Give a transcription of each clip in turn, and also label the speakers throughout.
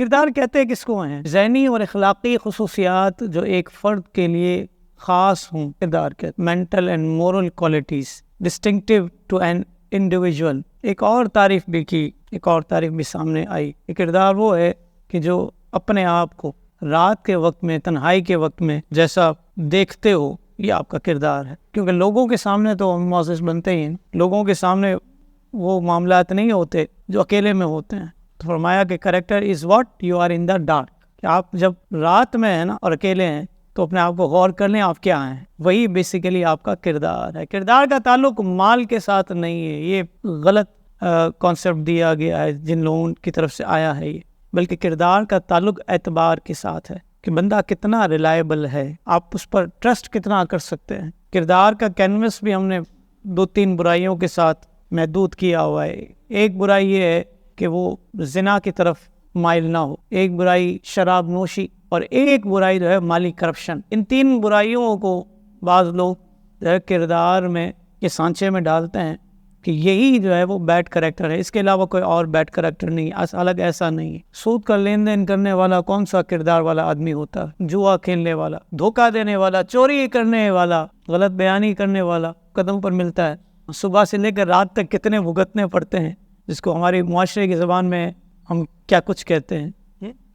Speaker 1: کردار کہتے ہیں کس کو ہیں؟ ذہنی اور اخلاقی خصوصیات جو ایک فرد کے لیے خاص ہوں، کردار کہتے ہیں. Mental and moral qualities distinctive to an individual. ایک اور تعریف بھی کی، ایک اور تعریف بھی سامنے آئی کہ کردار وہ ہے کہ جو اپنے آپ کو رات کے وقت میں، تنہائی کے وقت میں جیسا دیکھتے ہو، یہ آپ کا کردار ہے. کیونکہ لوگوں کے سامنے تو ہم معزز بنتے ہی ہیں، لوگوں کے سامنے وہ معاملات نہیں ہوتے جو اکیلے میں ہوتے ہیں. تو فرمایا کہ character is what you are in the dark, کہ آپ جب رات میں ہیں نا اور اکیلے ہیں تو اپنے آپ کو غور کر لیں آپ کیا ہیں. وہی بیسیکلی آپ کا کردار ہے. کردار کا تعلق مال کے ساتھ نہیں ہے، یہ غلط کانسیپٹ دیا گیا ہے جن لوگوں کی طرف سے آیا ہے یہ، بلکہ کردار کا تعلق اعتبار کے ساتھ ہے کہ بندہ کتنا ریلائبل ہے، آپ اس پر ٹرسٹ کتنا کر سکتے ہیں. کردار کا کینوس بھی ہم نے 2-3 برائیوں کے ساتھ محدود کیا ہوا ہے. ایک برائی یہ ہے کہ وہ زنا کی طرف مائل نہ ہو، ایک برائی شراب نوشی، اور ایک برائی جو ہے مالی کرپشن. ان 3 برائیوں کو بعض لوگ جو ہے کردار میں کے سانچے میں ڈالتے ہیں کہ یہی جو ہے وہ بیڈ کریکٹر ہے، اس کے علاوہ کوئی اور بیڈ کریکٹر نہیں، الگ ایسا نہیں ہے. سود کا لین دین کرنے والا کون سا کردار والا آدمی ہوتا ہے؟ جوا کھیلنے والا، دھوکہ دینے والا، چوری کرنے والا، غلط بیانی کرنے والا قدم پر ملتا ہے. صبح سے لے کر رات تک کتنے بھگتنے پڑتے ہیں، جس کو ہماری معاشرے کی زبان میں ہم کیا کچھ کہتے ہیں،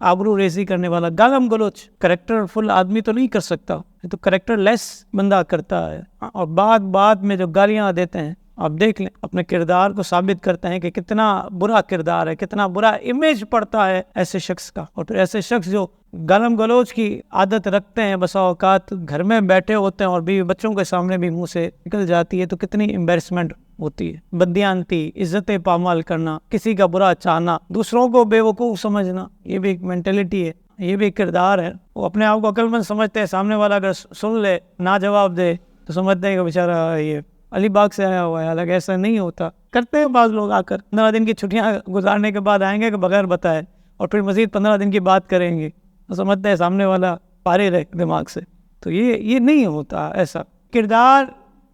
Speaker 1: آبرو ریزی کرنے والا، گالم گلوچ. کریکٹر فل آدمی تو نہیں کر سکتا، یہ تو کریکٹر لیس بندہ کرتا ہے. اور بات میں جو گالیاں دیتے ہیں، آپ دیکھ لیں اپنے کردار کو ثابت کرتے ہیں کہ کتنا برا کردار ہے، کتنا برا امیج پڑتا ہے ایسے شخص کا. اور پھر ایسے شخص جو گالم گلوچ کی عادت رکھتے ہیں، بسا اوقات گھر میں بیٹھے ہوتے ہیں اور بیوی بچوں کے سامنے بھی منہ سے نکل جاتی ہے تو کتنی امبیرسمنٹ ہوتی ہے. بددیانتی، عزت پامال کرنا، کسی کا برا چاہنا، دوسروں کو بے وقوف سمجھنا، یہ بھی ایک مینٹلٹی ہے، یہ بھی ایک کردار ہے. وہ اپنے آپ کو عقل مند سمجھتے ہیں، سامنے والا اگر سن لے نہ جواب دے تو سمجھتے ہیں کہ بیچارہ یہ علی باغ سے آیا ہوا ہے. حالانکہ ایسا نہیں ہوتا. کرتے ہیں بعض لوگ آ کر 15 دن کی چھٹیاں گزارنے کے بعد آئیں گے کہ بغیر بتائے، اور پھر مزید 15 دن کی بات کریں گے تو سمجھتے ہیں سامنے والا پارے رہے دماغ سے. تو یہ نہیں ہوتا ایسا. کردار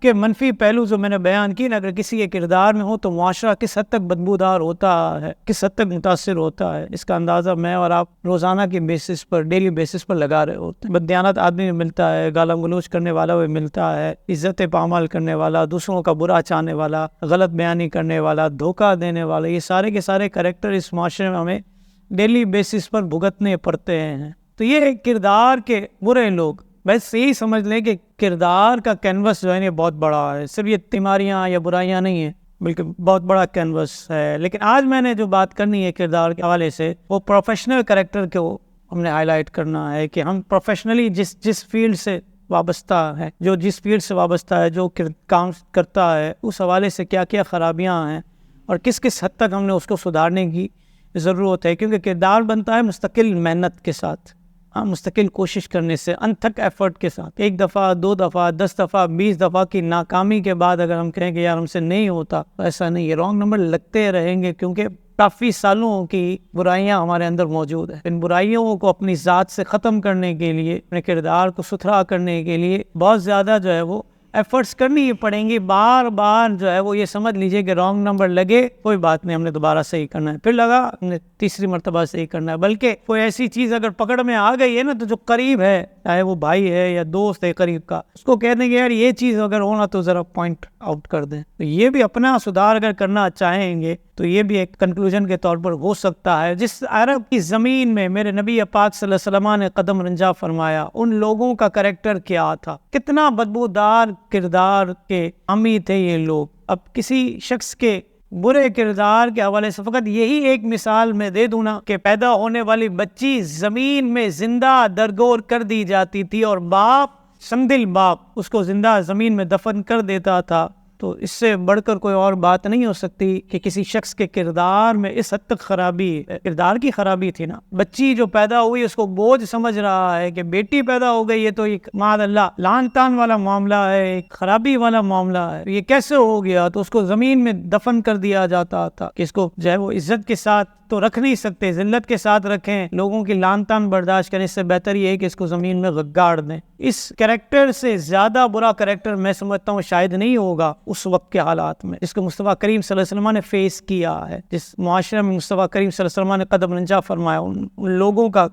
Speaker 1: کے منفی پہلو جو میں نے بیان کی نا، اگر کسی کے کردار میں ہو تو معاشرہ کس حد تک بدبودار ہوتا ہے، کس حد تک متاثر ہوتا ہے، اس کا اندازہ میں اور آپ روزانہ کی بیسس پر، ڈیلی بیسس پر لگا رہے ہوتے ہیں. بددیانت آدمی میں ملتا ہے، گالم گلوچ کرنے والا میں ملتا ہے، عزت پامال کرنے والا، دوسروں کا برا چاہنے والا، غلط بیانی کرنے والا، دھوکہ دینے والا، یہ سارے کے سارے کریکٹر اس معاشرے میں ہمیں ڈیلی بیسس پر بھگتنے پڑتے ہیں. تو یہ کردار کے برے لوگ. بس یہی سمجھ لیں کہ کردار کا کینوس جو ہے یہ بہت بڑا ہے، صرف یہ تیماریاں یا برائیاں نہیں ہیں، بلکہ بہت بڑا کینوس ہے. لیکن آج میں نے جو بات کرنی ہے کردار کے حوالے سے، وہ پروفیشنل کریکٹر کو ہم نے ہائی لائٹ کرنا ہے کہ ہم پروفیشنلی جس فیلڈ سے وابستہ ہے، جو جس فیلڈ سے وابستہ ہے، جو کام کرتا ہے، اس حوالے سے کیا کیا خرابیاں ہیں اور کس حد تک ہم نے اس کو سدھارنے کی ضرورت ہے. کیونکہ کردار بنتا ہے مستقل محنت کے ساتھ، مستقل کوشش کرنے سے، انتھک ایفرٹ کے ساتھ. 1 دفعہ 2 دفعہ 10 دفعہ 20 دفعہ کی ناکامی کے بعد اگر ہم کہیں کہ یار ہم سے نہیں ہوتا، تو ایسا نہیں ہے. رانگ نمبر لگتے رہیں گے، کیونکہ کافی سالوں کی برائیاں ہمارے اندر موجود ہیں. ان برائیوں کو اپنی ذات سے ختم کرنے کے لیے، اپنے کردار کو ستھرا کرنے کے لیے بہت زیادہ جو ہے وہ ایفرٹس کرنی پڑیں گی. بار بار جو ہے وہ یہ سمجھ لیجئے کہ رانگ نمبر لگے، کوئی بات نہیں، ہم نے دوبارہ صحیح کرنا ہے، پھر لگا ہم نے تیسری مرتبہ صحیح کرنا ہے. بلکہ کوئی ایسی چیز اگر پکڑ میں آ گئی ہے نا، تو جو قریب ہے، چاہے وہ بھائی ہے یا دوست ہے قریب کا، اس کو کہہ دیں کہ یار یہ چیز اگر ہونا تو ذرا پوائنٹ آؤٹ کر دیں. تو یہ بھی اپنا سدھار اگر کرنا چاہیں گے تو یہ بھی ایک کنکلوژن کے طور پر ہو سکتا ہے. جس عرب کی زمین میں میرے نبی پاک صلی اللہ علیہ وسلم نے قدم رنجا فرمایا، ان لوگوں کا کریکٹر کیا تھا، کتنا بدبودار کردار کے حامی تھے یہ لوگ. اب کسی شخص کے برے کردار کے حوالے سے فقط یہی ایک مثال میں دے دوں نا کہ پیدا ہونے والی بچی زمین میں زندہ درگور کر دی جاتی تھی اور باپ، سندل باپ، اس کو زندہ زمین میں دفن کر دیتا تھا. تو اس سے بڑھ کر کوئی اور بات نہیں ہو سکتی کہ کسی شخص کے کردار میں اس حد تک خرابی، کردار کی خرابی تھی نا. بچی جو پیدا ہوئی اس کو بوجھ سمجھ رہا ہے کہ بیٹی پیدا ہو گئی ہے تو ایک معاذ اللہ لعن تان والا معاملہ ہے، ایک خرابی والا معاملہ ہے. یہ کیسے ہو گیا؟ تو اس کو زمین میں دفن کر دیا جاتا تھا کہ اس کو جو ہے وہ عزت کے ساتھ تو رکھ نہیں سکتے، ذلت کے ساتھ رکھیں، لوگوں کی لعن تان برداشت کریں، اس سے بہتر یہ ہے کہ اس کو زمین میں گاڑ دیں. اس کریکٹر سے زیادہ برا کریکٹر میں سمجھتا ہوں شاید نہیں ہوگا اس وقت کے حالات میں، جس کو مصطفیٰ کریم صلی اللہ علیہ وسلم نے فیس کیا ہے، جس معاشرے میں مصطفیٰ کریم صلی اللہ علیہ وسلم نے قدم رنجا فرمایا، ان لوگوں کا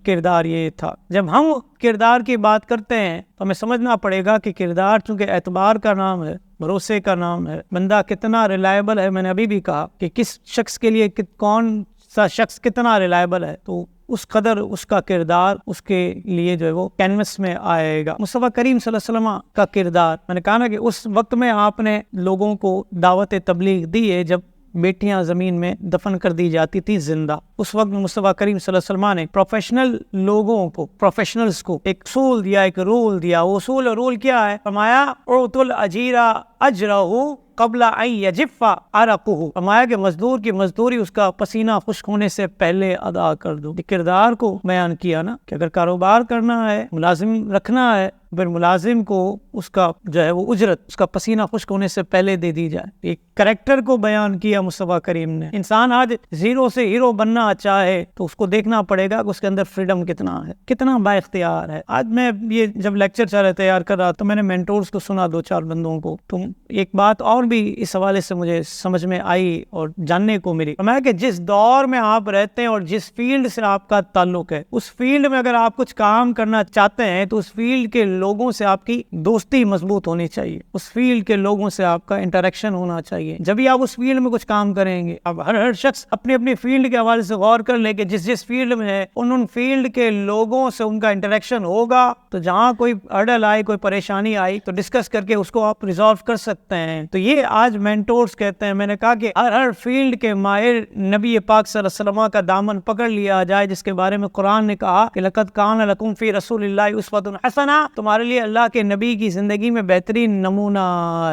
Speaker 1: کردار یہ تھا۔ جب ہم کردار کی بات کرتے ہیں تو ہمیں سمجھنا پڑے گا کہ کردار چونکہ اعتبار کا نام ہے، بھروسے کا نام ہے، بندہ کتنا ریلائبل ہے۔ میں نے ابھی بھی کہا کہ کس شخص کے لیے کون سا شخص کتنا ریلائبل ہے، تو اس قدر اس کا کردار اس کے لیے جو ہے وہ کینوس میں آئے گا۔ مصطفیٰ کریم صلی اللہ علیہ وسلم کا کردار، میں نے کہا نا کہ اس وقت میں آپ نے لوگوں کو دعوت تبلیغ دی ہے جب بیٹیاں زمین میں دفن کر دی جاتی تھی زندہ۔ اس وقت مصطفیٰ کریم صلی اللہ علیہ وسلم نے پروفیشنل لوگوں کو، پروفیشنلز کو ایک اصول دیا، ایک رول دیا۔ وہ اصول اور رول کیا ہے؟ فرمایا اعطوا الاجیر اجرہ قبل ان یجف عرقہ، فرمایا کہ مزدور کی مزدوری اس کا پسینہ خشک ہونے سے پہلے ادا کر دو۔ کردار کو بیان کیا نا کہ اگر کاروبار کرنا ہے، ملازم رکھنا ہے، پھر ملازم کو اس کا جو ہے وہ اجرت اس کا پسینہ خشک ہونے سے پہلے دے دی جائے۔ ایک کریکٹر کو بیان کیا مصطفیٰ کریم نے۔ انسان آج زیرو سے ہیرو بننا چاہے تو اس کو دیکھنا پڑے گا کہ اس کے اندر فریڈم کتنا ہے، کتنا با اختیار ہے۔ آج میں یہ جب لیکچر چل رہا تیار کر رہا تو میں نے مینٹورز کو سنا، 2-4 بندوں کو، تو ایک بات اور بھی اس حوالے سے مجھے سمجھ میں آئی اور جاننے کو ملی۔ میں کہ جس دور میں آپ رہتے ہیں اور جس فیلڈ سے آپ کا تعلق ہے، اس فیلڈ میں اگر آپ کچھ کام کرنا چاہتے ہیں تو اس فیلڈ کے لوگوں سے آپ کی دوستی مضبوط ہونی چاہیے، اس فیلڈ کے لوگوں سے آپ کا انٹریکشن ہونا چاہیے، جبھی آپ اس فیلڈ میں کچھ کام کریں گے۔ اب ہر شخص اپنی اپنی فیلڈ کے حوالے سے غور کر لے کہ جس فیلڈ میں ہے ان فیلڈ کے لوگوں سے ان کا انٹریکشن ہوگا تو جہاں کوئی ہرڈل آئی، کوئی پریشانی آئی تو ڈسکس کر کے اس کو آپ ریزالو کر سکتے ہیں۔ تو یہ آج مینٹورز کہتے ہیں۔ میں نے کہا کہ ہر فیلڈ کے ماہر نبی پاک صلی اللہ علیہ وسلم کا دامن پکڑ لیا جائے، جس کے بارے میں قرآن نے کہا کہ لقد کان لکم فی رسول اللہ اسوۃ حسنہ، تمہارے لیے اللہ کے نبی کی زندگی میں بہترین نمونہ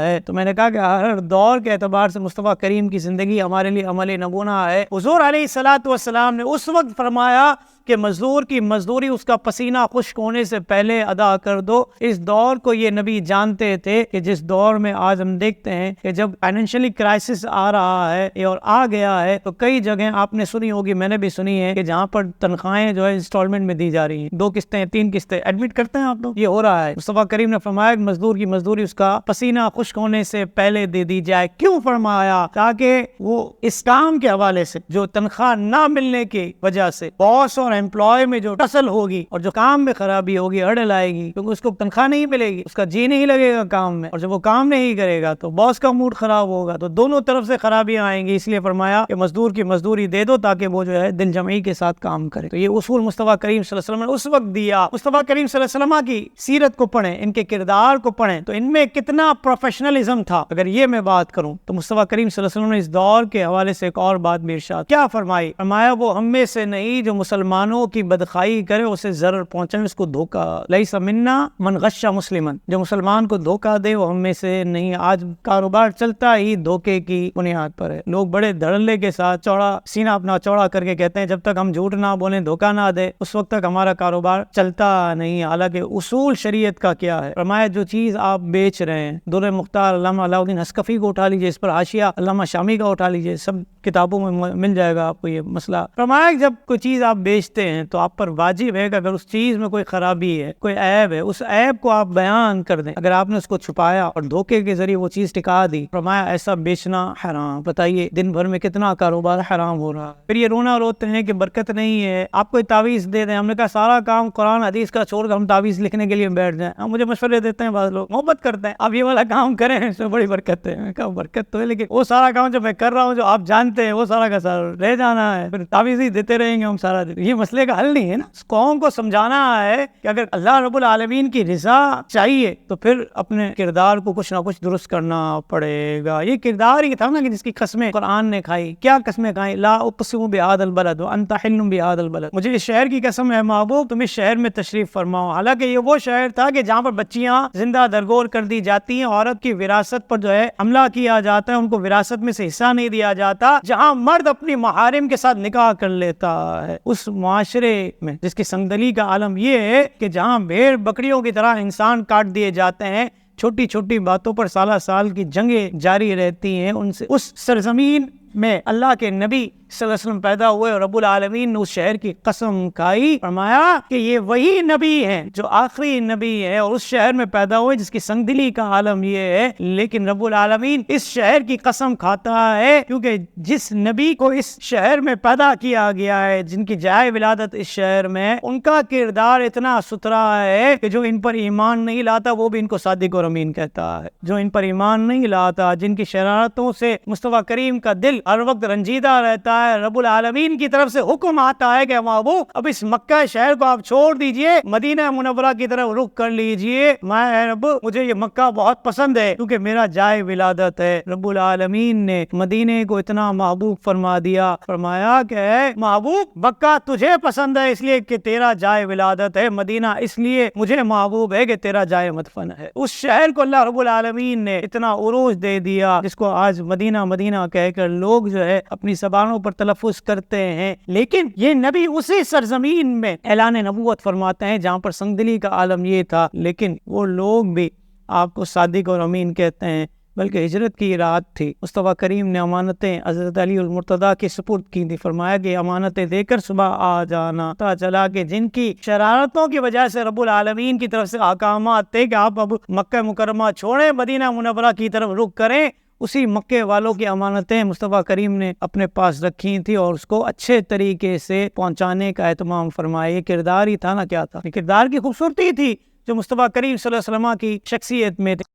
Speaker 1: ہے۔ تو میں نے کہا کہ ہر دور کے اعتبار سے مصطفیٰ کریم کی زندگی ہمارے لیے عمل نمونہ ہے۔ حضور علیہ الصلوۃ والسلام نے اس وقت فرمایا کہ مزدور کی مزدوری اس کا پسینہ خشک ہونے سے پہلے ادا کر دو۔ اس دور کو یہ نبی جانتے تھے کہ جس دور میں آج ہم دیکھتے ہیں کہ جب فائنینشلی کرائسس آ رہا ہے اور آ گیا ہے تو کئی جگہ آپ نے سنی ہوگی، میں نے بھی سنی ہے کہ جہاں پر تنخواہیں جو ہے انسٹالمنٹ میں دی جا رہی ہیں، 2 قسطیں 3 قسطیں ایڈمٹ کرتے ہیں آپ لوگ، یہ ہو رہا ہے۔ مصطفیٰ کریم نے فرمایا کہ مزدور کی مزدوری اس کا پسینہ خشک ہونے سے پہلے دے دی جائے۔ کیوں فرمایا؟ تاکہ وہ اس کام کے حوالے سے جو تنخواہ نہ ملنے کی وجہ سے باس اور امپلائی میں جو ٹسل ہوگی اور جو کام میں خرابی ہوگی، ہرڈل آئے گی، کیونکہ اس کو تنخواہ نہیں ملے گی، اس کا جی نہیں لگے گا کام میں، اور جب وہ کام نہیں کرے گا تو باس کا موڈ خراب ہوگا، تو دونوں طرف سے خرابیاں آئیں گی۔ اس لیے فرمایا کہ مزدور کی مزدوری دے دو تاکہ وہ جو ہے دل جمعی کے ساتھ کام کرے۔ تو یہ اصول مصطفیٰ کریم صلی اللہ علیہ وسلم نے اس وقت دیا۔ مصطفیٰ کریم صلی اللہ علیہ وسلم کی سیرت کو پڑھیں، ان کے کردار کو پڑھیں تو ان میں کتنا پروفیشنلزم تھا۔ اگر یہ میں بات کروں تو مصطفیٰ کریم صلی اللہ علیہ وسلم نے اس دور کے حوالے سے ایک اور بات بھی ارشاد کیا فرمائی؟ فرمایا وہ ہم میں سے نہیں جو مسلمانوں کی بدخواہی کرے اسے ضرر پہنچائے، اس کو دھوکہ، لیس منا من غش مسلما، جو مسلمان کو دھوکہ دے وہ ہم میں سے نہیں۔ آج کاروبار چلتا ہی دھوکے کی بنیاد پر ہے۔ لوگ بڑے دھڑلے کے ساتھ چوڑا سینہ اپنا چوڑا کر کے کہتے ہیں جب تک ہم جھوٹ نہ بولیں، دھوکہ نہ دے، اس وقت تک ہمارا کاروبار چلتا نہیں۔ حالانکہ اصول شریعت کا کیا ہے؟ فرمایا جو چیز آپ بیچ رہے ہیں، در مختار علامہ علاء الدین حسکفی کو اٹھا لیجیے، اس پر حاشیہ علامہ شامی کا اٹھا لیجیے، سب کتابوں میں مل جائے گا آپ کو یہ مسئلہ۔ فرمایا جب کوئی چیز آپ بیچتے ہیں تو آپ پر واجب ہے کہ اگر اس چیز میں کوئی خرابی ہے، کوئی عیب ہے، اس عیب کو آپ بیان کر دیں۔ اگر آپ نے اس کو چھپایا اور دھوکے کے ذریعے وہ چیز ٹکا دی، فرمایا ایسا بیچنا حرام۔ بتائیے دن بھر میں کتنا کاروبار حرام ہو رہا ہے۔ پھر یہ رونا روتے ہیں کہ برکت نہیں ہے، آپ کوئی تعویذ دے دیں۔ ہم نے کہا سارا کام قرآن حدیث کا چھوڑ کر ہم تعویذ لکھنے کے لیے بیٹھ جائیں؟ ہم مجھے مشورے دیتے ہیں بعض لوگ، محبت کرتے ہیں، آپ یہ والا کام کریں، اس میں بڑی برکت ہے۔ میں کہا برکت تو ہے لیکن وہ سارا کام جو میں کر رہا ہوں، جو آپ جانتے ہیں، وہ سارا کا سارا رہ جانا ہے، پھر تعویذ ہی دیتے رہیں گے ہم سارا دن۔ یہ مسئلے کا حل نہیں ہے نا۔ اس قوم کو سمجھانا ہے کہ اگر اللہ رب العالمین کی رضا چاہیے تو پھر اپنے کردار کو کچھ نہ کچھ درست کرنا پڑے گا۔ یہ کردار ہی تھا نا کہ جس کی قسمیں قرآن نے کھائی۔ کیا قسمیں کھائیں؟ لا اقسم بہذا البلد وانت حل بہذا البلد، مجھے اس شہر کی قسم ہے محبوب تم اس شہر میں تشریف فرماؤ۔ حالانکہ یہ وہ شہر تھا کہ جہاں پر بچیاں زندہ درگور کر دی جاتی ہیں، عورت کی وراثت پر جو ہے حملہ کیا جاتا ہے، ان کو وراثت میں سے حصہ نہیں دیا جاتا، جہاں مرد اپنی محارم کے ساتھ نکاح کر لیتا ہے۔ اس معاشرے میں جس کی سنگدلی کا عالم یہ ہے کہ جہاں بھیڑ بکریوں کی طرح انسان کاٹ دیے جاتے ہیں، چھوٹی چھوٹی باتوں پر سالہ سال کی جنگیں جاری رہتی ہیں، ان سے اس سرزمین میں اللہ کے نبی صلی اللہ علیہ وسلم پیدا ہوئے اور رب العالمین نے اس شہر کی قسم کھائی، فرمایا کہ یہ وہی نبی ہے جو آخری نبی ہے اور اس شہر میں پیدا ہوئے جس کی سنگ دلی کا عالم یہ ہے، لیکن رب العالمین اس شہر کی قسم کھاتا ہے کیونکہ جس نبی کو اس شہر میں پیدا کیا گیا ہے، جن کی جائے ولادت اس شہر میں، ان کا کردار اتنا ستھرا ہے کہ جو ان پر ایمان نہیں لاتا وہ بھی ان کو صادق اور امین کہتا ہے۔ جو ان پر ایمان نہیں لاتا، جن کی شرارتوں سے مصطفیٰ کریم کا دل ہر وقت رنجیدہ رہتا ہے، رب العالمین کی طرف سے حکم آتا ہے کہ محبوب اب اس مکہ شہر کو آپ چھوڑ دیجئے، مدینہ منورہ کی طرف رخ کر لیجئے، میں رب مجھے یہ مکہ بہت پسند ہے کیونکہ میرا جائے ولادت ہے۔ رب العالمین نے مدینے کو اتنا محبوب فرما دیا، فرمایا کہ اے محبوب مکہ تجھے پسند ہے اس لیے کہ تیرا جائے ولادت ہے، مدینہ اس لیے مجھے محبوب ہے کہ تیرا جائے مدفن ہے۔ اس شہر کو اللہ رب العالمین نے اتنا عروج دے دیا جس کو آج مدینہ مدینہ کہہ کر لوگ جو ہے اپنی زبانوں پر تلفظ کرتے ہیں، لیکن یہ نبی اسی سرزمین میں اعلان نبوت فرماتے ہیں جہاں پر سنگ دلی کا عالم یہ تھا، لیکن وہ لوگ بھی آپ کو صادق اور امین کہتے ہیں، بلکہ ہجرت کی رات تھی، مصطفیٰ کریم نے امانتیں حضرت علی المرتضیٰ کی سپرد کی تھی، فرمایا کہ امانتیں دے کر صبح آ جانا، پتہ چلا کہ جن کی شرارتوں کی وجہ سے رب العالمین کی طرف سے احکامات تھے کہ آپ اب مکہ مکرمہ چھوڑیں، مدینہ منورہ کی طرف رخ کریں، اسی مکے والوں کی امانتیں مصطفیٰ کریم نے اپنے پاس رکھی تھی اور اس کو اچھے طریقے سے پہنچانے کا اہتمام فرمایا۔ یہ کردار ہی تھا نا، کیا تھا؟ یہ کردار کی خوبصورتی تھی جو مصطفیٰ کریم صلی اللہ علیہ وسلم کی شخصیت میں تھی۔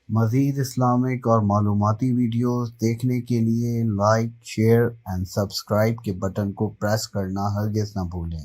Speaker 2: مزید اسلامک اور معلوماتی ویڈیوز دیکھنے کے لیے لائک، شیئر اینڈ سبسکرائب کے بٹن کو پریس کرنا ہرگز نہ بھولیں۔